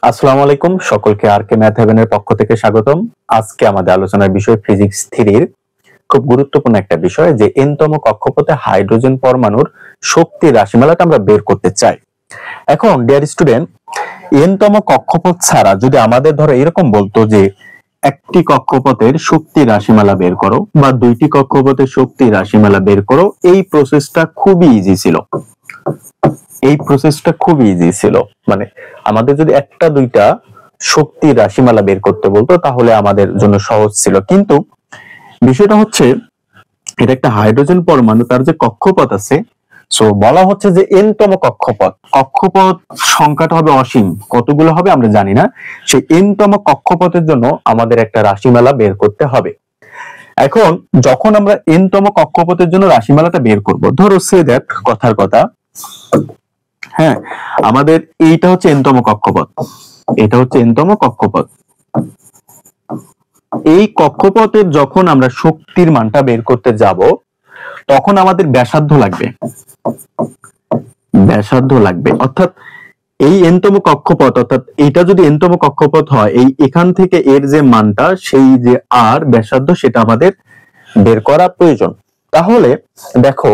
আসসালামু আলাইকুম, সকলকে আরকে ম্যাথ হেভেনের পক্ষ থেকে স্বাগতম। আজকে আমাদের আলোচনার বিষয় ফিজিক্স 3 খুব গুরুত্বপূর্ণ একটা বিষয়, যে এনতম কক্ষপথে হাইড্রোজেন পরমাণুর শক্তির রাশিমালাটা আমরা বের করতে চাই। এখন ডিয়ার স্টুডেন্ট, এনতম কক্ষপথ ছাড়া যদি আমাদের ধরো এরকম বলতো যে একটি কক্ষপথের শক্তি রাশিমালা বের করো বা দুইটি কক্ষপথের শক্তি রাশিমালা বের করো, এই প্রসেসটা খুবই ইজি ছিল। মানে আমাদের যদি একটা দুইটা শক্তি রাশিমালা বের করতে বলতো তাহলে আমাদের জন্য সহজ ছিল, কিন্তু বিষয়টা হচ্ছে এটা একটা হাইড্রোজেন পরমাণু, তার যে কক্ষপথ আছে, সো বলা হচ্ছে যে এনতম কক্ষপথ সংখ্যাটা হবে অসীম, কতগুলো হবে আমরা জানি না। সেই এনতম কক্ষপথের জন্য আমাদের একটা রাশিমালা বের করতে হবে। এখন যখন আমরা এনতম কক্ষপথের জন্য রাশিমালাটা বের করব, ধরো সে দ্যাট কথার কথা, হ্যাঁ, আমাদের এইটা হচ্ছে এনতম কক্ষপথ, এটা হচ্ছে এনতম কক্ষপথ। এই কক্ষপথের যখন আমরা শক্তির মানটা বের করতে যাব, তখন আমাদের ব্যাসার্ধ লাগবে, অর্থাৎ এই এনতম কক্ষপথ, অর্থাৎ এটা যদি এনতম কক্ষপথ হয়, এই এখান থেকে এর যে মানটা, সেই যে আর ব্যাসার্ধ, সেটা আমাদের বের করা প্রয়োজন। তাহলে দেখো,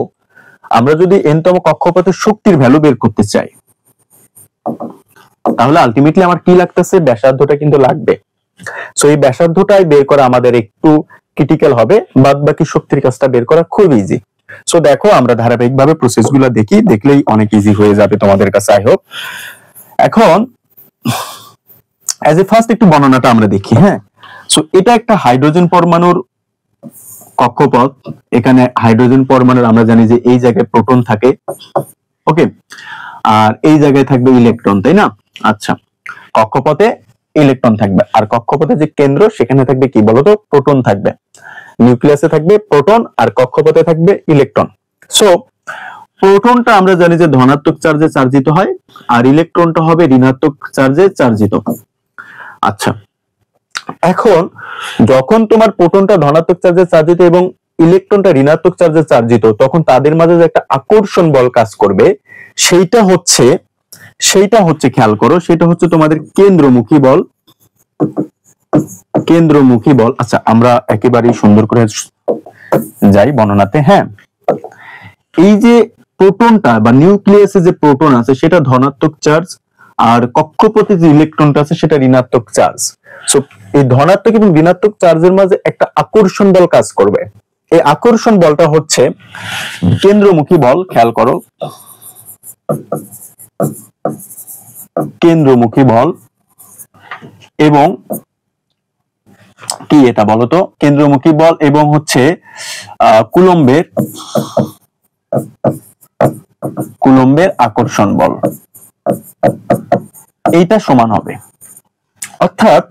আমরা যদি এনতম কক্ষপথের শক্তির ভ্যালু বের করতে চাই, তাহলে আলটিমেটলি আমার কি লাগতেছে, ব্যাসার্ধটা কিন্তু লাগবে। সো এই ব্যাসার্ধটাই বের করা আমাদের একটু ক্রিটিক্যাল হবে, বাদ বাকি শক্তির কাজটা বের করা খুব ইজি। সো দেখো, আমরা ধারাবাহিকভাবে প্রসেসগুলো দেখি, দেখলেই অনেক ইজি হয়ে যাবে তোমাদের কাছে, আই হোপ। এখন অ্যাজ এ ফার্স্ট একটু বর্ণনাটা আমরা দেখি। হ্যাঁ, সো এটা একটা হাইড্রোজেন পরমাণুর কক্ষপথ। এখানে হাইড্রোজেন পরমাণুর আমরা জানি যে এই জায়গায় প্রোটন থাকে, ওকে, আর এই জায়গায় থাকবে ইলেকট্রন, তাই না? আচ্ছা, কক্ষপথে ইলেকট্রন থাকবে, আর কক্ষপথে যে কেন্দ্র, সেখানে থাকবে কি বলতো, প্রোটন থাকবে। নিউক্লিয়াসে থাকবে প্রোটন আর কক্ষপথে থাকবে ইলেকট্রন। সো প্রোটনটা আমরা জানি যে ধনাত্মক চার্জে চার্জিত হয়, আর ইলেকট্রনটা হবে ঋণাত্মক চার্জে চার্জিত। আচ্ছা, এখন যখন তোমার প্রোটনটা ধনাত্মক চার্জে চার্জিত এবং ইলেকট্রনটা ঋণাত্মক চার্জে চার্জিত, তখন তাদের মাঝে যে একটা আকর্ষণ বল কাজ করবে, সেইটা হচ্ছে খেয়াল করো, সেটা হচ্ছে তোমাদের কেন্দ্রমুখী বল। আচ্ছা, আমরা একেবারেই সুন্দর করে যাই বর্ণনাতে। হ্যাঁ, এই যে প্রোটনটা বা নিউক্লিয়াসে যে প্রোটন আছে, সেটা ধনাত্মক চার্জ, আর কক্ষপথে যে ইলেকট্রনটা আছে, সেটা ঋণাত্মক চার্জ। সো এই ধনাত্মক এবং ঋণাত্মক চার্জের মাঝে একটা আকর্ষণ বল কাজ করবে। এই আকর্ষণ বলটা হচ্ছে কেন্দ্রমুখী বল। খেয়াল করো, কেন্দ্রমুখী বল। এবং কি এটা বলতো, কেন্দ্রমুখী বল এবং হচ্ছে কুলম্বের আকর্ষণ বল, এইটা সমান হবে। অর্থাৎ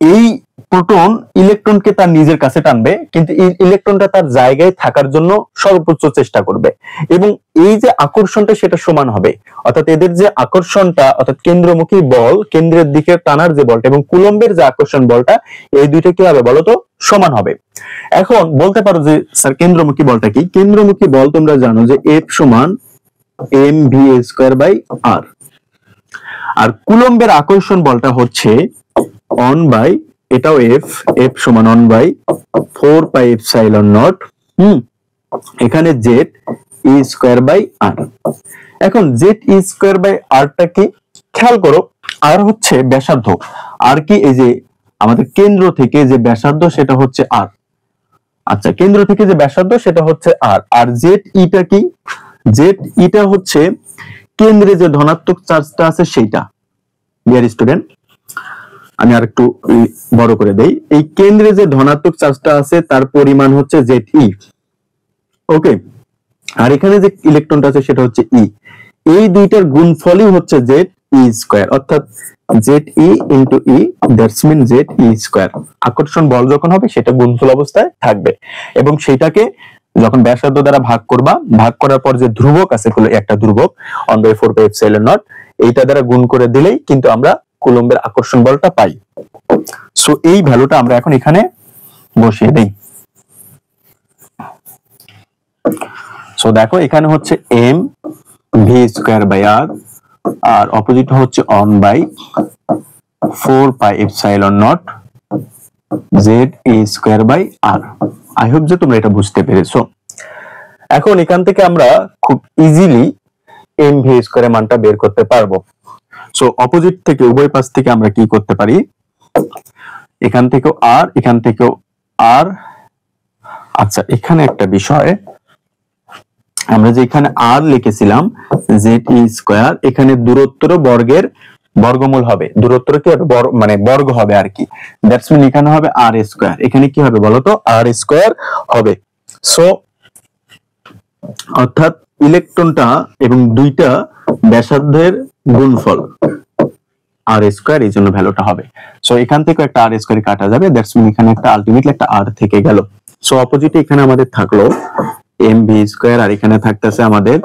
এই প্রোটন ইলেকট্রনকে তার নিজের কাছে টানবে, কিন্তু এই ইলেকট্রনটা তার জায়গায় থাকার জন্য সর্বোচ্চ চেষ্টা করবে, এবং এই যে আকর্ষণটা, সেটা সমান হবে। অর্থাৎ এদের যে আকর্ষণটা, অর্থাৎ কেন্দ্রমুখী বল, কেন্দ্রের দিকে টানার যে বলটা, এবং কুলম্বের যে আকর্ষণ বলটা, এই দুইটা কি হবে বলতো, সমান হবে। এখন বলতে পারো যে স্যার কেন্দ্রমুখী বলটা কি? কেন্দ্রমুখী বল তোমরা জানো যে F সমান mv²/r, আর কুলম্বের আকর্ষণ বলটা হচ্ছে 1 এটাও f সমান 1/4πε0, এখানে z(e²r). এখন z(e²r)টা কি খেয়াল করো, আর হচ্ছে ব্যাসার্ধ। আর কি, এই যে আমাদের কেন্দ্র থেকে যে ব্যাসার্ধ, সেটা হচ্ছে r। আচ্ছা, কেন্দ্র থেকে যে ব্যাসার্ধ, সেটা হচ্ছে r। আর z(e)টা কি? z(e)টা হচ্ছে কেন্দ্রে যে ধনাত্মক চার্জটা আছে, সেইটা। ডিয়ার স্টুডেন্ট, আমি আর একটু বড় করে দেই। এই কেন্দ্রে যে ধনাত্মক চার্জটা আছে, তার পরিমাণ হচ্ছে Ze, ওকে, আর এখানে যে ইলেকট্রনটা আছে, সেটা হচ্ছে E। এই দুইটার গুণফলই হচ্ছে Ze², অর্থাৎ Ze into E, that's mean Ze²। আকর্ষণ বল যখন হবে, সেটা গুণফল অবস্থায় থাকবে, এবং সেটাকে যখন ব্যাসার্ধ দ্বারা ভাগ করার পর যে ধ্রুবক আছে, একটা ধ্রুবক 1/4πε0, এইটা দ্বারা গুণ করে দিলেই কিন্তু আমরা কুলম্বের আকর্ষণ বলটা পাই। সো এই ভ্যালুটা আমরা এখন এখানে বসিয়ে দেই। সো দেখো, এখানে হচ্ছে mv²/r আর অপোজিট হচ্ছে 1 by 4 pi epsilon not Z A square by R. I hope যে তোমরা এটা বুঝতে পেরেছো। এখন এখান থেকে আমরা খুব ইজিলি এম ভি স্কয়ারের মানটা বের করতে পারবো। সো অপোজিট থেকে উভয় পাশ থেকে আমরা কি করতে পারি, এখান থেকেও আর এখান থেকেও আর। আচ্ছা এখানে একটা বিষয়, আমরা যে এখানে আর লিখেছিলাম জেড ই স্কয়ার, এখানে দূরত্বর বর্গের বর্গমূল হবে, দূরত্ব কি হবে মানে বর্গ হবে আর কি। দ্যাটস মিন এখানে হবে আর স্কয়ার, এখানে কি হবে বলতো আর স্কয়ার হবে। সো অর্থাৎ ইলেকট্রনটা এবং দুইটা ব্যাসার্ধের গুণফল আর স্কয়ার, এই জন্য ভ্যালুটা হবে। সো এখান থেকে একটা আর স্কয়ার কাটা যাবে, দ্যাটস মিন এখানে একটা আলটিমেটলি একটা আর থেকে গেল। সো অপোজিটে এখানে আমাদের থাকলো এম ভি স্কয়ার, আর এখানে থাকতেছে আমাদের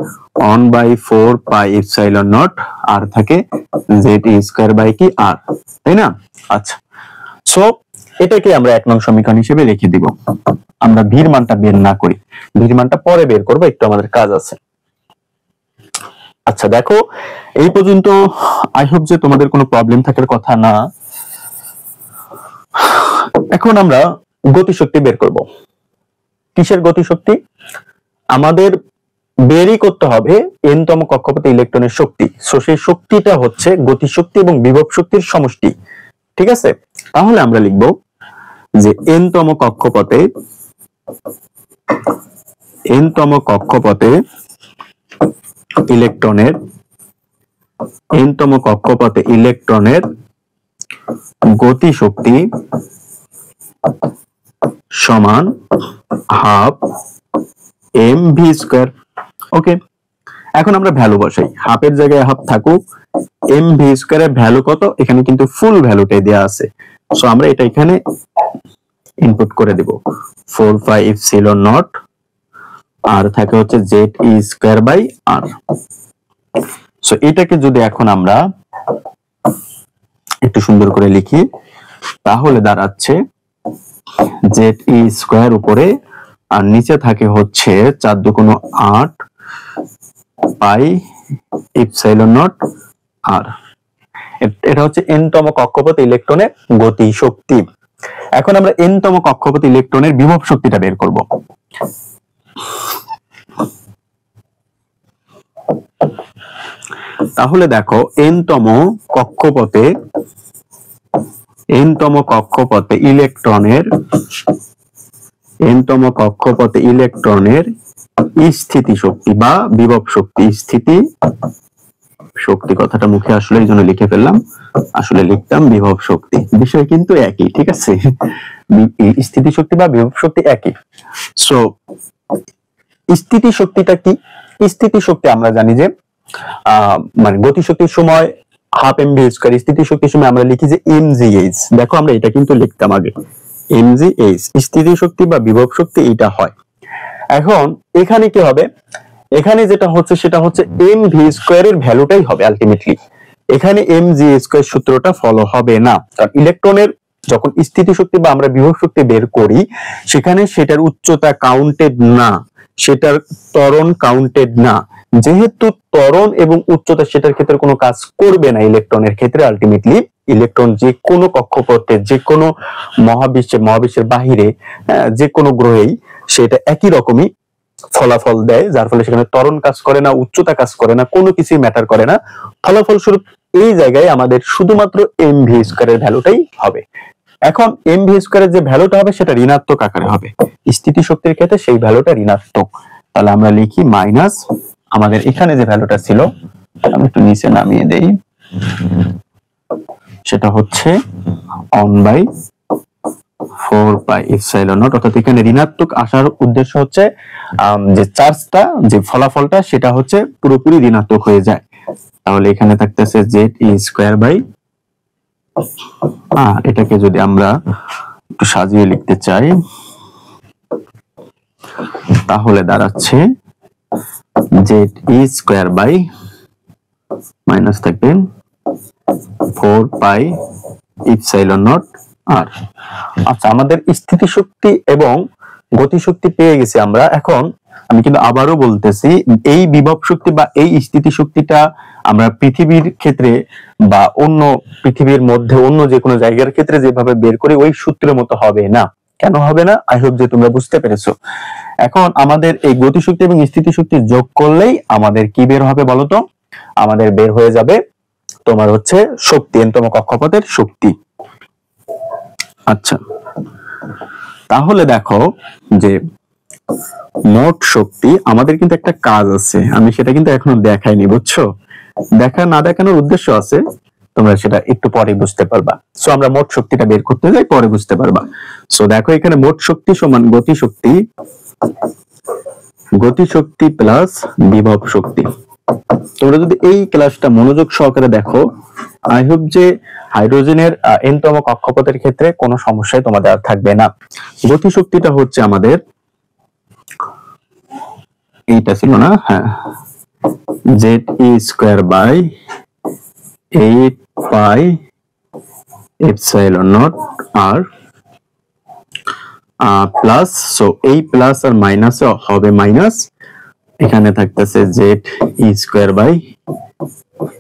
1 বাই 4 পাই এপসাইলন নট, আর থাকে জেড ই স্কয়ার বাই কি আর, তাই না? আচ্ছা সো এটাকে আমরা 1 নং সমীকরণ হিসেবে রেখে দিব। আমরা ভির মানটা বের না করি, ভির মানটা পরে বের করব, একটু আমাদের কাজ আছে। আচ্ছা দেখো এই পর্যন্ত আই হোপ যে তোমাদের কোনো প্রবলেম থাকার কথা না। এখন আমরা গতিশক্তি বের করব। কিসের গতিশক্তি? আমাদের বেরই করতে হবে n তম কক্ষপথে ইলেকট্রনের শক্তি। সো সেই শক্তিটা হচ্ছে গতিশক্তি এবং বিভব শক্তির সমষ্টি, ঠিক আছে? তাহলে আমরা লিখব যে n তম কক্ষপথে ইলেকট্রনের গতিশক্তি সমান হাফ এম ভি স্কয়ার। ওকে, এখন আমরা ভ্যালু বসাই, হাফের জায়গায় হাফ থাকুক, এম ভি স্কয়ারের ভ্যালু কত, এখানে কিন্তু ফুল ভ্যালুটাই দেয়া আছে। সো আমরা এটা এখানে ইনপুট করে দেব 4 পাই এপসিলন নট, আর থাকে হচ্ছে Z E square by R. So এটাকে যদি এখন আমরা একটু সুন্দর করে লিখি, তাহলে দাঁড়াচ্ছে জেড ই স্কয়ার উপরে, আর নিচে থাকে হচ্ছে 4 দুগুণ 8 পাই এপসাইলন নট আর। এটা হচ্ছে n তম কক্ষপথে ইলেকট্রনের গতি শক্তি। এখন আমরা n তম কক্ষপথে ইলেকট্রনের বিভব শক্তিটা বের করব। তাহলে দেখো n তম কক্ষপথে ইলেকট্রনের স্থিতি শক্তি বা বিভব শক্তি, স্থিতি শক্তি কথাটা মুখে আসলে এই জন্য লিখে ফেললাম, আসলে লিখতাম বিভব শক্তি, বিষয় কিন্তু একই, ঠিক আছে? স্থিতি শক্তি বা বিভব শক্তি একই। সো স্থিতি শক্তিটা কি? স্থিতি শক্তি আমরা জানি যে মানে গতি শক্তির সময় হাফ এম ভি স্কয়ার, স্থিতি শক্তির সময় আমরা লিখি যে এম জি এইচ। দেখো আমরা এটা কিন্তু লিখতাম আগে এম জি এইচ, স্থিতি শক্তি বা বিভব শক্তি এটা হয়। এখন এখানে কি হবে, এখানে যেটা হচ্ছে সেটা হচ্ছে এম ভি স্কয়ারের ভ্যালুটাই হবে আলটিমেটলি। এখানে এম জি স্কয়ার সূত্রটা ফলো হবে না, কারণ ইলেকট্রনের যখন স্থিতি শক্তি বা আমরা বিভব শক্তি বের করি, সেখানে সেটার উচ্চতা কাউন্টেড না, সেটার ত্বরণ কাউন্টেড না। যেহেতু ত্বরণ এবং উচ্চতা সেটার ক্ষেত্রে কোনো কাজ করবে না ইলেকট্রনের ক্ষেত্রে, আলটিমেটলি ইলেকট্রন যে কোনো কক্ষপথে, যে কোনো মহাবিশ্বের বাহিরে, যে কোনো গ্রহেই সেটা একই রকমই ফলাফল দেয়, যার ফলে সেখানে ত্বরণ কাজ করে না, উচ্চতা কাজ করে না, কোনো কিছুই ম্যাটার করে না। ফলাফলস্বরূপ এই জায়গায় আমাদের শুধুমাত্র এম ভি স্কয়ারের ভ্যালুটাই হবে। এখন এম ভি স্কয়ারের যে ভ্যালুটা হবে সেটা ঋণাত্মক আকারে হবে, স্থিতি শক্তির ক্ষেত্রে সেই ভ্যালুটা ঋণাত্মক। তাহলে আমরা লিখি মাইনাস, আমাদের এখানে যে ভ্যালুটা ছিল আমি একটু নিচে নামিয়ে দেই, সেটা হচ্ছে 1 বাই 4 পাই এপসাইলন নট। অর্থাৎ এখানে ঋণাত্মক আসার উদ্দেশ্য হচ্ছে যে চার্জটা, যে ফলাফলটা সেটা হচ্ছে পুরোপুরি ঋণাত্মক হয়ে যায়। তাহলে এখানে থাকতেছে জেড ই স্কয়ার বাই, এটাকে যদি আমরা একটু সাজিয়ে লিখতে চাই তাহলে দাঁড়াচ্ছে Z E square by minus থাকবে 4 পাই ইপসাইলন নট আর। আচ্ছা আমাদের স্থিতি শক্তি এবং গতি শক্তি পেয়ে গেছি আমরা। এখন আমি কিন্তু আবারও বলতেছি, এই বিভব শক্তি বা এই স্থিতি শক্তিটা আমরা পৃথিবীর ক্ষেত্রে বা অন্য পৃথিবীর মধ্যে অন্য যে কোনো জায়গার ক্ষেত্রে যেভাবে বের করি ওই সূত্রের মতো হবে না। কেন হবে না? আই হোপ যে তোমরা বুঝতে পেরেছো। এখন আমাদের এই গতিশক্তি এবং স্থিতি শক্তি যোগ করলেই আমাদের কি বের হবে বলতো? আমাদের বের হয়ে যাবে তোমার হচ্ছে শক্তি, এনতম কক্ষপথের শক্তি। আচ্ছা, তাহলে দেখো যে মোট শক্তি, আমাদের কিন্তু একটা কাজ আছে, আমি সেটা কিন্তু এখনো দেখাইনি, বুঝছো? না দেখানোর উদ্দেশ্য আছে, তোমরা সেটা একটু পরে বুঝতে পারবা। সো আমরা মোট শক্তিটা বের করতে যাই, পরে বুঝতে পারবা। সো দেখো এখানে মোট শক্তি সমান গতিশক্তি প্লাস বিভব শক্তি। তোমরা যদি এই ক্লাসটা মনোযোগ সহকারে দেখো, আই হোপ যে হাইড্রোজেনের এনতম কক্ষপথের ক্ষেত্রে কোনো সমস্যাই তোমাদের আর থাকবে না। গতিশক্তিটা হচ্ছে আমাদের এইটা ছিল না, হ্যাঁ, Z E square by 8 pi epsilon not R plus, so এই প্লাস আর মাইনাস হবে মাইনাস, এখানে থাকতেছে Z E square by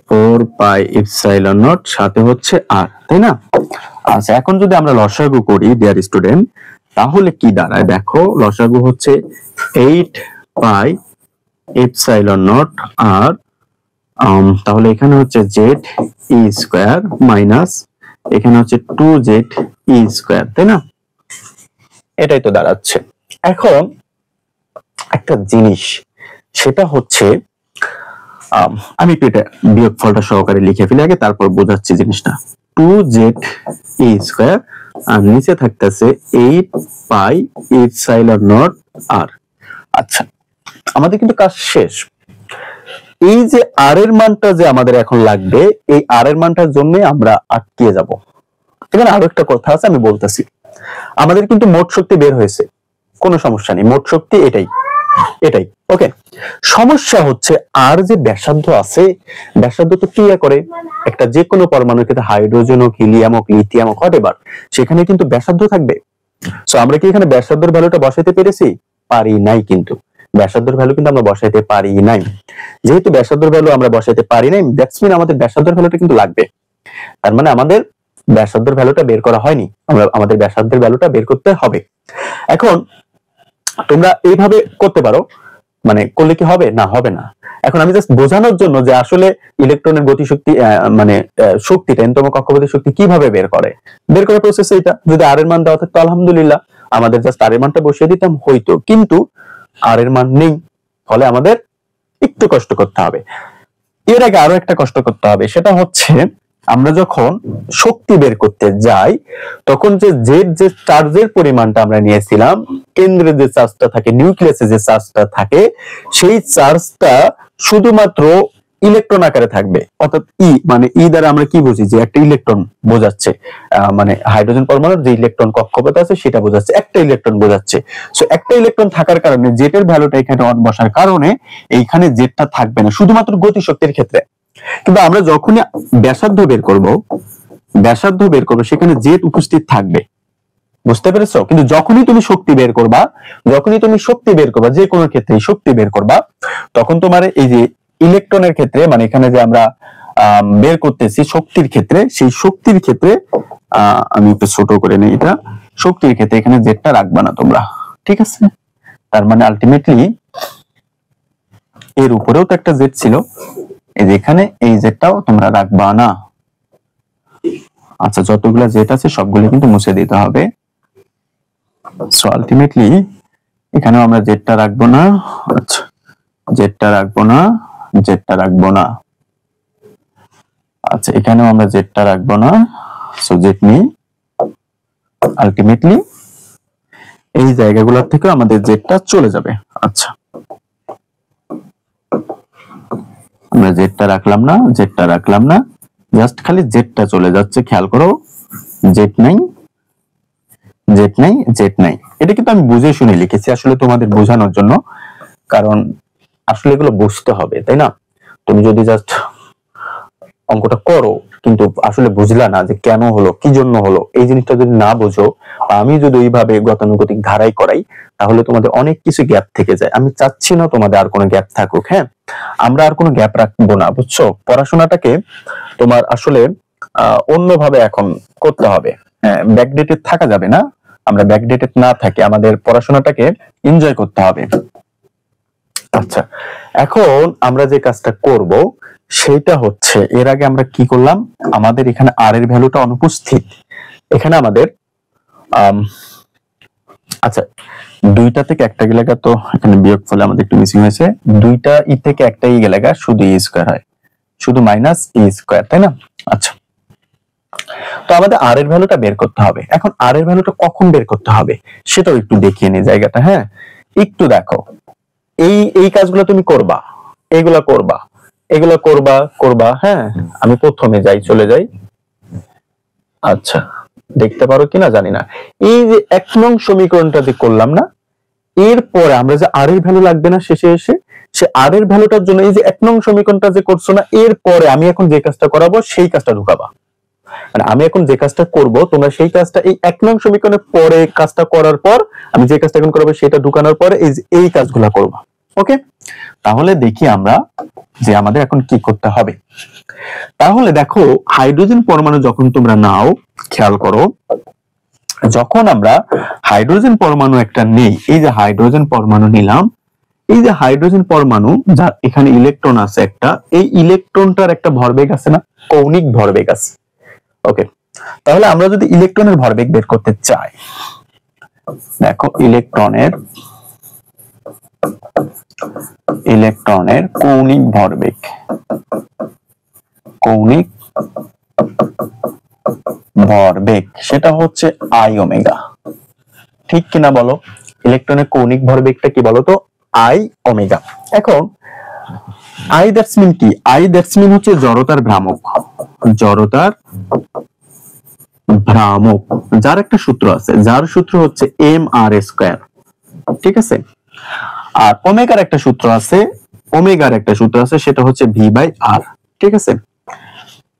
4 pi epsilon not, সাথে হচ্ছে আর, তাই না? আচ্ছা, এখন যদি আমরা লসাগু করি ডিয়ার স্টুডেন্ট, তাহলে কি দাঁড়ায় দেখো, লসাগু হচ্ছে 8 পাই এপসাইলন নট আর তাহলে এখানে হচ্ছে জেড ই স্কয়ার মাইনাস এখানে হচ্ছে 2z ই স্কয়ার, তাই না? এটাই তো দাঁড়াচ্ছে। এখন একটা জিনিস, সেটা হচ্ছে আমি একটু এটা বিয়োগফলটা সহকারে লিখে ফেলি আগে, তারপর বোঝাচ্ছি জিনিসটা। 2z ই স্কয়ার আর নিচে থাকতেছে 8 পাই এপসাইলন নট আর। আচ্ছা, আমাদের কিন্তু কাজ শেষ। এই যে আর এর মানটা যে আমাদের এখন লাগবে, এই আর এর মানটার জন্য আমরা আটকে যাব। এখানে আরো একটা কথা আছে, আমি বলতেছি। আমাদের কিন্তু মোট শক্তি বের হয়েছে, কোনো সমস্যা নেই, মোট শক্তি এটাই। ওকে, সমস্যা হচ্ছে আর যে ব্যাসার্ধ আছে, ব্যাসার্ধ তো ক্রিয়া করে একটা যে কোনো পরমাণুর ক্ষেত্রে, হাইড্রোজেন হোক, হিলিয়াম হোক, লিথিয়াম হোক, হোয়াটএভার, সেখানে কিন্তু ব্যাসার্ধ থাকবে। সো আমরা কি এখানে ব্যাসার্ধের ভ্যালুটা বসাইতে পেরেছি? পারি নাই। কিন্তু ব্যাসার্ধের ভ্যালু কিন্তু আমরা বসাইতে পারি নাই। যেহেতু ব্যাসার্ধের ভ্যালু আমরা বসাইতে পারি নাই, দ্যাটস মিন আমাদের ব্যাসার্ধের ভ্যালুটা কিন্তু লাগবে। তার মানে আমাদের ব্যাসার্ধের ভ্যালুটা বের করা হয়নি, আমাদের ব্যাসার্ধের ভ্যালুটা বের করতে হবে। এখন তোমরা এইভাবে করতে পারো, মানে করলে কি হবে? না, হবে না। এখন আমি জাস্ট বোঝানোর জন্য যে আসলে ইলেকট্রনের গতিশক্তি মানে শক্তিটা, এনতম কক্ষপথের শক্তি কিভাবে বের করার প্রসেস এটা। যদি আর এর মান দেওয়া থাকতো আলহামদুলিল্লাহ, আমাদের জাস্ট আর এর মানটা বসিয়ে দিতাম, হইতো। কিন্তু আর এর মান নেই, ফলে আমাদের একটু কষ্ট করতে হবে। এর আগে আরো একটা কষ্ট করতে হবে, সেটা হচ্ছে আমরা যখন শক্তি বের করতে যাই, তখন যে চার্জের পরিমাণটা আমরা নিয়েছিলাম, কেন্দ্রে যে চার্জটা থাকে, নিউক্লিয়াসে যে চার্জটা থাকে, সেই চার্জটা শুধুমাত্র ইলেকট্রন আকারে থাকবে। অর্থাৎ মানে দ্বারা আমরা কি বুঝি? যে একটা ইলেকট্রন বোঝাচ্ছে, মানে হাইড্রোজেন পরমাণুর যে ইলেকট্রন কক্ষপথ আছে সেটা বোঝাচ্ছে, একটা ইলেকট্রন বোঝাচ্ছে। সো একটা ইলেকট্রন থাকার কারণে, জেটের ভ্যালুটা এখানে অন বসার কারণে এইখানে জেটটা থাকবে না, শুধুমাত্র গতিশক্তির ক্ষেত্রে। কিন্তু আমরা যখনই ব্যাসার্ধ বের করব, সেখানে জেট উপস্থিত থাকবে। বুঝতে পেরেছো? কিন্তু যখনই তুমি শক্তি বের করবা, যে কোনো ক্ষেত্রে শক্তি বের করবা, তখন তোমার এই যে ইলেকট্রনের ক্ষেত্রে, মানে এখানে যে আমরা বের করতেছি শক্তির ক্ষেত্রে, সেই শক্তির ক্ষেত্রে আমি একটু ছোট করে নেই, এটা শক্তির ক্ষেত্রে এখানে জেটটা রাখবা না তোমরা, ঠিক আছে? তার মানে আলটিমেটলি এর উপরেও তো একটা জেট ছিল, এই যে এখানে এই জেটটাও তোমরা রাখবা না। আচ্ছা, যতগুলা জেট আছে সবগুলো কিন্তু মুছে দিতে হবে। সো আলটিমেটলি এখানেও আমরা জেটটা রাখবো না। আচ্ছা, জেটটা রাখবো না। আচ্ছা, এখানেও আমরা জেটটা রাখবো না। সো জেট নেই। আলটিমেটলি এই জায়গাগুলোর থেকে আমাদের জেটটা চলে যাবে। আচ্ছা, আমরা জেটটা রাখলাম না, জাস্ট খালি জেটটা চলে যাচ্ছে। খেয়াল করো, জেট নাই। এটা কিন্তু আমি বুঝে শুনে লিখেছি আসলে তোমাদের বোঝানোর জন্য, কারণ আসলে এগুলো বুঝতে হবে, তাই না? তুমি যদি জাস্ট অঙ্কটা করো, কিন্তু আসলে বুঝলা না যে কেন হলো, কি জন্য হলো। এই জিনিসটা যদি না বোঝো, আমি যদি ওইভাবে গতানুগতিক ধারায় করাই, তাহলে তোমাদের অনেক কিছু গ্যাপ থেকে যায়। আমি চাচ্ছি না তোমাদের আর কোনো গ্যাপ থাকুক। হ্যাঁ, আমরা আর কোনো গ্যাপ রাখবো না, বুঝছো? পড়াশোনাটাকে তোমার আসলে অন্যভাবে এখন করতে হবে। হ্যাঁ, ব্যাকডেটেড থাকা যাবে না। আমরা ব্যাকডেটেড না থাকি, আমাদের পড়াশোনাটাকে এনজয় করতে হবে। আচ্ছা, এখন আমরা যে কাজটা করব সেটা হচ্ছে, এর আগে আমরা কি করলাম, আমাদের এখানে আর এর ভ্যালুটা অনুপস্থিত। এখানে আমাদের আচ্ছা, দুইটা থেকে একটা গেলেগা, তো এখানে বিয়োগ ফলে আমাদের একটু মিসিং হয়েছে। দুইটা ই থেকে একটা ই গেলেগা, শুধু ই স্কয়ার হয়, শুধু মাইনাস ই স্কয়ার, তাই না? আচ্ছা, তো আমাদের আর এর ভ্যালুটা বের করতে হবে। এখন আর এর ভ্যালুটা কখন বের করতে হবে সেটাও একটু দেখিয়ে নি জায়গাটা। হ্যাঁ, একটু দেখো, এই এই কাজগুলো তুমি করবা, এগুলা করবা, এগুলা করবা করবা। হ্যাঁ, আমি প্রথমে যাই, চলে যাই। আচ্ছা, দেখতে পারো কিনা জানি না, এই যে 1 নং সমীকরণটা যে করলাম না, এরপরে আমরা যে আর এর ভ্যালু লাগবে না শেষে এসে, সে আর এর ভ্যালুটার জন্য এই যে 1 নং সমীকরণটা যে করছো না, এরপরে আমি এখন যে কাজটা করাবো সেই কাজটা ঢুকাবা। মানে আমি এখন যে কাজটা করব, তোমরা সেই কাজটা এই 1 নং সমীকরণের পরে কাজটা করার পর, আমি যে কাজটা এখন করব সেটা ঢুকানোর পরে এই কাজগুলা করবা। ওকে, তাহলে দেখি আমরা যে আমাদের এখন কি করতে হবে। তাহলে দেখো, হাইড্রোজেন পরমাণু যখন তোমরা নাও, খেয়াল করো, যখন আমরা হাইড্রোজেন পরমাণু একটা নেই, এই যে হাইড্রোজেন পরমাণু নিলাম, এই যে হাইড্রোজেন পরমাণু যার এখানে ইলেকট্রন আছে একটা, এই ইলেকট্রনটার একটা ভরবেগ আছে না, কৌণিক ভরবেগ আছে। ওকে, তাহলে আমরা যদি ইলেকট্রনের ভরবেগ বের করতে চাই, দেখো ইলেকট্রনের কৌণিক ভরবেগ, কৌণিক ভরবেগ সেটা হচ্ছে আই ওমেগা। ঠিক কিনা বলো? ইলেকট্রনের কৌণিক ভরবেগটা কি বলো তো? I omega. এখন আই দ্যাটস মিন কি? আই দ্যাটস মিন হচ্ছে জড়তার ভ্রামক, জড়তার ভ্রামক, যার একটা সূত্র আছে, যার সূত্র হচ্ছে এম আর স্কয়ার। ঠিক আছে, আর ওমেগার একটা সূত্র আছে, ওমেগার একটা সূত্র আছে, সেটা হচ্ছে ভি বাই আর। ঠিক আছে,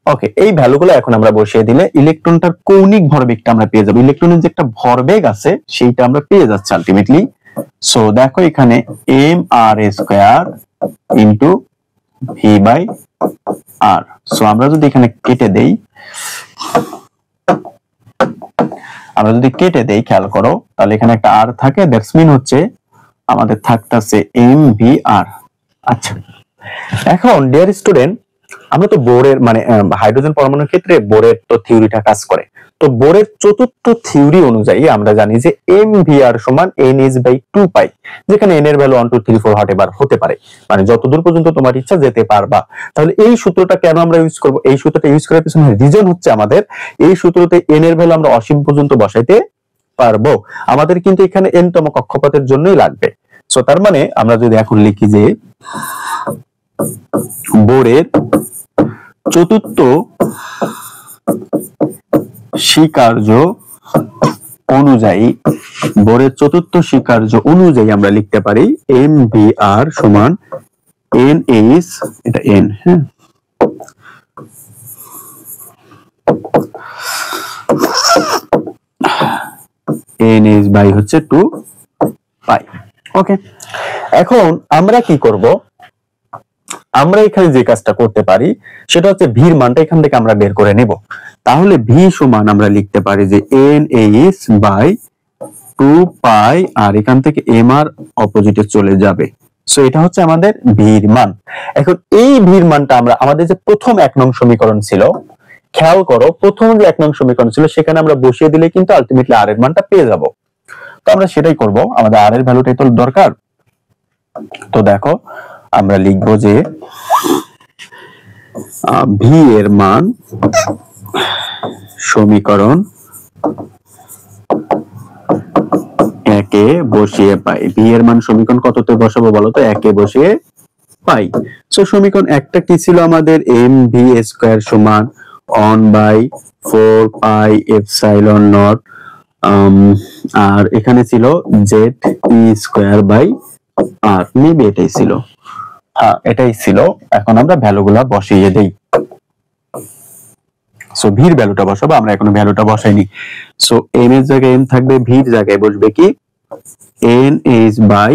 ওকে, এই ভ্যালুগুলো এখন আমরা বসিয়ে দিলে ইলেকট্রনটার কৌণিক ভরবেগটা আমরা পেয়ে যাব। ইলেকট্রনের যে একটা ভরবেগ আছে সেইটা আমরা পেয়ে যাচ্ছি আলটিমেটলি। সো দেখো এখানে M R square into V by R. So আমরা যদি এখানে কেটে দেই, খেয়াল করো, তাহলে এখানে একটা আর থাকে, দ্যাটস মিন হচ্ছে আমাদের থাকতেছে এম ভি আর। আচ্ছা, এখন ডিয়ার স্টুডেন্ট, আমরা তো বোরের মানে হাইড্রোজেন পরমাণুর ক্ষেত্রে বোরের তো থিওরিটা কাজ করে। তো বোরের চতুর্থ থিওরি অনুযায়ী আমরা জানি যে এম ভি আর সমান এন ইজ বাই 2 পাই, যেখানে এন এর ভ্যালু 1 2 3 4 হোয়াটএভার হতে পারে, মানে যতদূর পর্যন্ত তোমার ইচ্ছা যেতে পারবা। তাহলে এই সূত্রটা কেন আমরা ইউজ করব? এই সূত্রটা ইউজ করার পিছনে রিজন হচ্ছে আমাদের এই সূত্রতে এন এর ভ্যালু আমরা অসীম পর্যন্ত বসাইতে পারবো। আমাদের কিন্তু এখানে এন তম কক্ষপথের জন্যই লাগবে। সো তার মানে আমরা যদি এখন লিখি যে বোরের চতুর্থ স্বীকার্য অনুযায়ী, বোরের চতুর্থ স্বীকার্য অনুযায়ী আমরা লিখতে পারি এম ভি আর সমান এন এইচ, এটা এন, হ্যাঁ, এন এইচ বাই হচ্ছে 2 পাই। ওকে, এখন আমরা কি করব? আমরা এখানে যে কাজটা করতে পারি সেটা হচ্ছে ভির মানটা এখান থেকে আমরা বের করে নেব। তাহলে ভি সমান আমরা লিখতে পারি যে এন এইচ বাই 2 পাই, আর এখান থেকে এম আর অপোজিটে চলে যাবে। সো এটা হচ্ছে আমাদের ভির মান। এখন এই ভির মানটা আমরা আমাদের যে প্রথম 1 নং সমীকরণ ছিল, খেয়াল করো, প্রথম যে 1 নং সমীকরণ ছিল সেখানে আমরা বসিয়ে দিলে কিন্তু আলটিমেটলি আর এর মানটা পেয়ে যাব। তো আমরা সেটাই করব, আমাদের আর এর ভ্যালুটাই তো দরকার। তো দেখো আমরা লিখব যে ভি এর মান সমীকরণ একে বসিয়ে পাই। ভি এর মান সমীকরণ কততে বসাবো বলো তো? একে বসিয়ে পাই। সো সমীকরণ একটা কি ছিল আমাদের? এম ভি স্কয়ার সমান 1/4 পাই এপসাইলন নট, আর এখানে ছিল Z E square by R, maybe এটাই ছিল, হ্যাঁ এটাই ছিল। এখন আমরা ভ্যালুগুলা বসিয়ে দেই। সো ভির ভ্যালুটা বসাবো, আমরা এখনো ভ্যালুটা বসাইনি। সো এম এর জায়গায় এম থাকবে, ভির জায়গায় বসবে কি N H by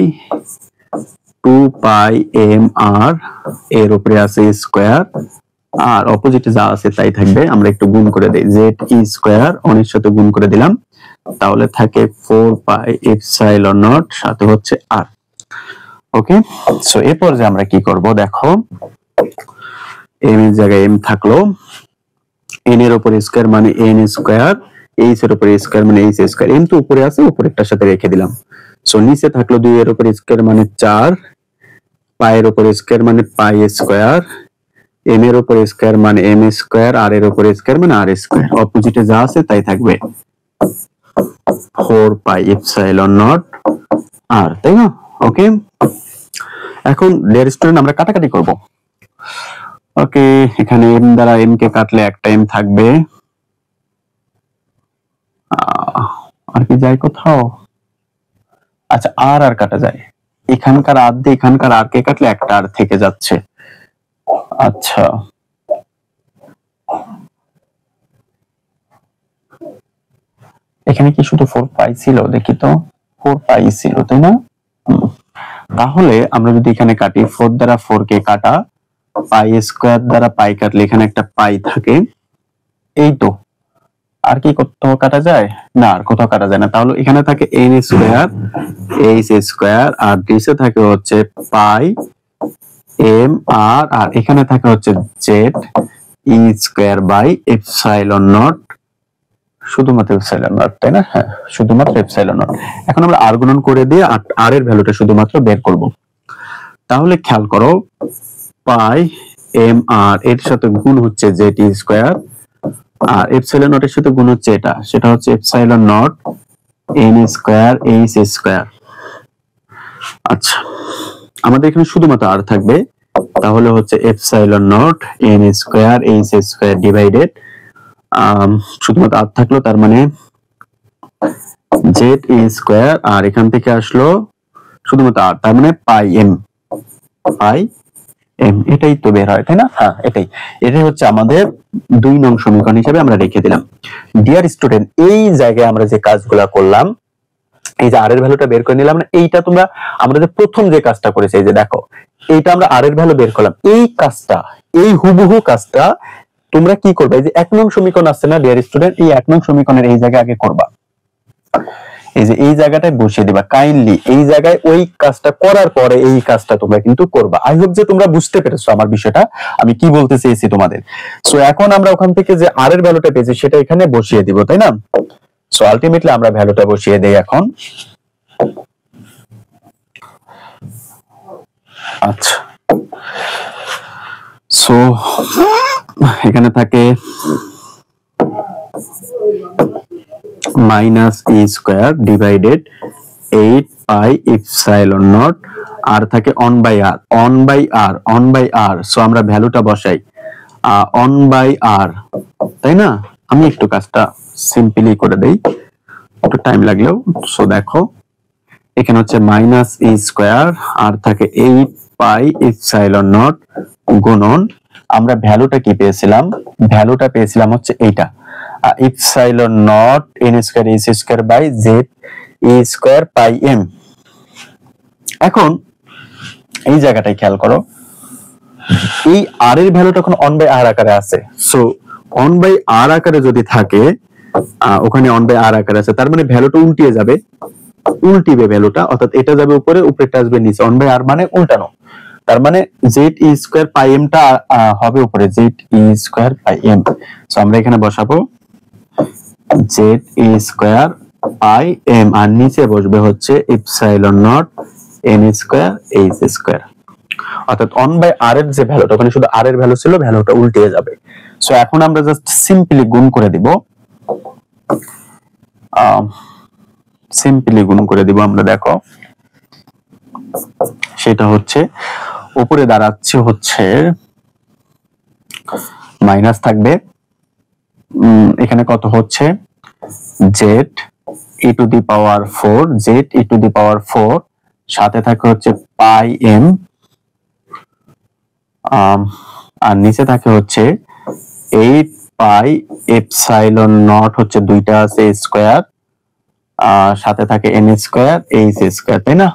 2 pi M R, এর উপরে আছে স্কয়ার, আর অপোজিটে যা আছে তাই থাকবে। আমরা একটু গুণ করে দেই, জেড ই স্কয়ার অনের সাথে গুণ করে দিলাম, তাহলে থাকে 4 পাই এপসাইলন নট, সাথে হচ্ছে আর। ওকে, সো এরপর যে আমরা কি করব দেখো, এম এর জায়গায় এম থাকলো, এন এর উপরে স্কয়ার মানে এন স্কয়ার, এইচ এর উপরে স্কয়ার মানে এইচ স্কয়ার, এম তো উপরে আছে, উপরেরটার সাথে রেখে দিলাম। সো নিচে থাকলো 2 এর উপরে স্কয়ার মানে 4, পাই এর উপরে স্কয়ার মানে পাই স্কয়ার, এম এর উপরে স্কয়ার মানে এম স্কয়ার, আর এর উপরে স্কয়ার মানে আর স্কয়ার, অপোজিটে যা আছে তাই থাকবে 4 পাই এপসাইলন নট আর, তাই না? ওকে, এখন ডিয়ার স্টুডেন্ট আমরা কাটাকাটি করব। ওকে, এখানে এম দ্বারা এম কে কাটলে একটা এম থাকবে, আর কি যায় কোথাও? আচ্ছা, আর আর কাটা যায়, এখানকার আর দিয়ে এখানকার আর কে কাটলে একটা আর থেকে যাচ্ছে। আচ্ছা, এখানে কি শুধু 4 পাই ছিল? দেখি তো, 4 পাই ছিল, তাই না? তাহলে আমরা যদি এখানে কাটি, 4 দ্বারা 4 কে কাটা, পাই স্কয়ার দ্বারা পাই কাটলে এখানে একটা পাই থাকে, এই তো। আর কি কোথাও কাটা যায় না? আর কোথাও কাটা যায় না। তাহলে এখানে থাকে এন স্কয়ার এইচ স্কয়ার, আর নিচে থাকে হচ্ছে পাই এম আর, আর এখানে থাকে হচ্ছে Z E square by epsilon not, শুধুমাত্র এপসাইলন নট, তাই না? হ্যাঁ, শুধুমাত্র এপসাইলন নট। এখন আমরা আর গুণন করে দিয়ে আর এর ভ্যালুটা শুধুমাত্র বের করব। তাহলে খেয়াল করো, পাই এম আর এর সাথে গুণ হচ্ছে জেড ই স্কয়ার, আর এপসাইলন নট এর সাথে গুণ হচ্ছে এটা, সেটা হচ্ছে epsilon not N square H square. আচ্ছা, আমাদের এখানে শুধুমাত্র আর থাকবে, তাহলে হচ্ছে epsilon not N square H square divided, শুধুমাত্র আর থাকলো, তার মানে জেড ই স্কয়ার, আর এখান থেকে আসলো শুধুমাত্র আর, তার মানে পাই এম, পাই এম, এটাই তো বের হয়, তাই না? হ্যাঁ, এটাই হচ্ছে আমাদের 2 নং সমীকরণ হিসেবে আমরা রেখে দিলাম। ডিয়ার স্টুডেন্ট, এই জায়গায় আমরা যে কাজগুলা করলাম, এই যে আর এর ভ্যালুটা বের করে নিলাম না, এইটা তোমরা আমরা যে প্রথম যে কাজটা করেছি, এই যে দেখো, এইটা আমরা আর এর ভ্যালু বের করলাম, এই কাজটা, এই হুবহু কাজটা তোমরা কি করবে, এই যে 1 নং সমীকরণ আসছে না ডিয়ার স্টুডেন্ট, এই 1 নং সমীকরণের এই জায়গায় আগে করবা, এই যে এই জায়গাটায় বসিয়ে দিবা কাইন্ডলি, এই জায়গায় ওই কাজটা করার পরে এই কাজটা তোমরা কিন্তু করবা। আই হোপ যে তোমরা বুঝতে পেরেছো আমার বিষয়টা, আমি কি বলতে চেয়েছি তোমাদের। সো এখন আমরা ওখান থেকে যে আর এর ভ্যালুটা পেয়েছি সেটা এখানে বসিয়ে দিব, তাই না? সো আলটিমেটলি আমরা ভ্যালুটা বসিয়ে দেই এখন। আচ্ছা, সো এখানে থাকে minus E square divided 8 pi epsilon not, আর থাকে on by R, on by R, on by R. So আমরা ভ্যালুটা বসাই অন বাই আর, তাই না? আমি একটু কাজটা সিম্পলি করে দেই, একটু টাইম লাগলেও। সো দেখো, এখানে হচ্ছে মাইনাস ই স্কয়ার, আর থাকে 8 পাই এপসাইলন নট গুণন, আমরা ভ্যালুটা কি পেয়েছিলাম? ভ্যালুটা পেয়েছিলাম হচ্ছে এইটা, epsilon not N square H square by Z E square pi M. এখন এই জায়গাটায় খেয়াল করো, এই আর এর ভ্যালুটা এখন অন বাই আর আকারে আছে। সো অন বাই আর আকারে যদি থাকে, ওখানে অন বাই আর আকারে আছে, তার মানে ভ্যালুটা উল্টিয়ে যাবে, উল্টিবে ভ্যালুটা, অর্থাৎ এটা যাবে উপরে, উপরেটা আসবে নিচে, অন বাই আর মানে উল্টানো, তার মানে Z E square pi M টা হবে উপরে, Z E square pi M. So আমরা এখানে বসাবো Z E square pi M, আর নিচে বসবে হচ্ছে epsilon not N square H square, অর্থাৎ অন বাই আর এর যে ভ্যালুটা, ওখানে শুধু আর এর ভ্যালু ছিল, ভ্যালুটা উল্টে যাবে। সো এখন আমরা জাস্ট সিম্পলি গুণ করে দিব, সিম্পলি গুণ করে দিব আমরা, দেখো সেটা হচ্ছে উপরে দাঁড়াচ্ছে হচ্ছে মাইনাস থাকবে, এখানে কত হচ্ছে Z E to the power 4, Z E to the power 4, সাথে থাকে হচ্ছে পাই এম, আর নিচে থাকে হচ্ছে 8 পাই এপসাইলন নট হচ্ছে দুইটা আছে স্কয়ার, সাথে থাকে এন স্কয়ার এইচ স্কয়ার, তাই না?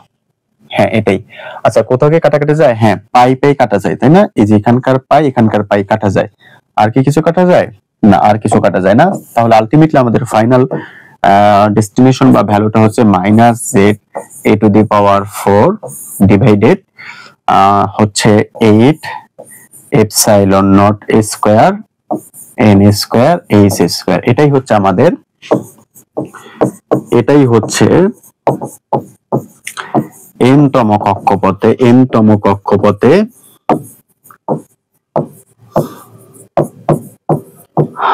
হ্যাঁ এটাই। আচ্ছা কোথাও কি কাটাকাটি যায়? হ্যাঁ পাই পাই কাটা যায়, তাই না? এই যে এখানকার পাই কাটা যায়, আর কি কিছু কাটা যায় না? আর কিছু কাটা যায় না। তাহলে আলটিমেটলি আমাদের ফাইনাল ডেস্টিনেশন বা ভ্যালুটা হচ্ছে minus Z A two the power 4 divided হচ্ছে 8 epsilon not square N square H square. এটাই হচ্ছে আমাদের, এটাই হচ্ছে n তম কক্ষপথে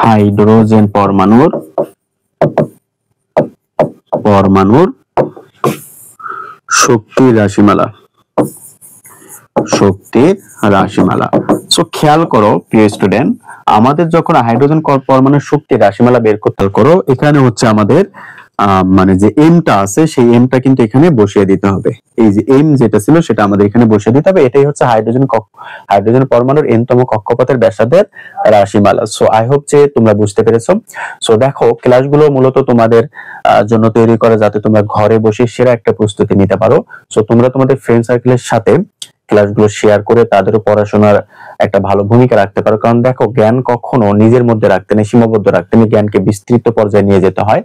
হাইড্রোজেন পরমাণুর শক্তির রাশিমালা। সো খেয়াল করো প্রিয় স্টুডেন্ট, আমাদের যখন হাইড্রোজেন পরমাণুর শক্তির রাশিমালা বের করতে করো, এখানে হচ্ছে আমাদের মানে যে এমটা আছে সেই এমটা কিন্তু এখানে বসিয়ে দিতে হবে। এই যে এম যেটা ছিল সেটা আমাদের এখানে বসিয়ে দিতে হবে। এটাই হচ্ছে হাইড্রোজেন পরমাণুর n তম কক্ষপথের ব্যাসার্ধের রাশিমালা। সো আই হোপ যে তোমরা বুঝতে পেরেছো। সো দেখো ক্লাসগুলো মূলত তোমাদের জন্য তৈরি করা, যাতে তোমরা ঘরে বসে সেরা একটা প্রস্তুতি নিতে পারো। সো তোমরা তোমাদের ফ্রেন্ড সার্কেলের সাথে ক্লাসগুলো শেয়ার করে তাদেরও পড়াশোনার একটা ভালো ভূমিকা রাখতে পারো। কারণ দেখো জ্ঞান কখনো নিজের মধ্যে রাখতে নেই, সীমাবদ্ধ রাখতে নেই, জ্ঞানকে বিস্তৃত পর্যায়ে নিয়ে যেতে হয়।